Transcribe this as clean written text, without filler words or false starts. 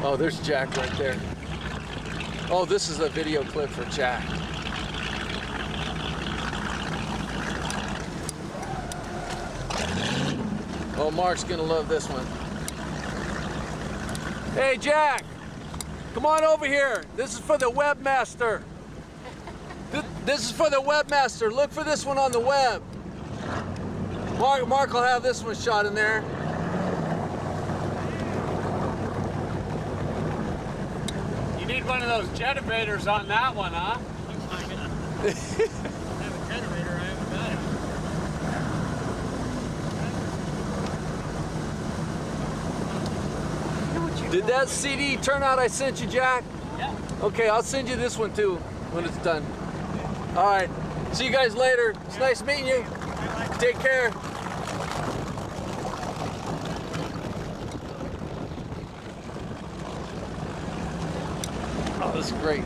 Oh, there's Jack right there. Oh, this is a video clip for Jack. Oh, Mark's gonna love this one. Hey, Jack, come on over here. This is for the webmaster. This is for the webmaster. Look for this one on the web. Mark will have this one shot in there. You need one of those generators on that one, huh? I have a generator, I haven't got it. Did that CD turn out I sent you, Jack? Yeah. Okay, I'll send you this one too when it's done. All right, see you guys later. It's nice meeting you. Take care. Oh, this is great.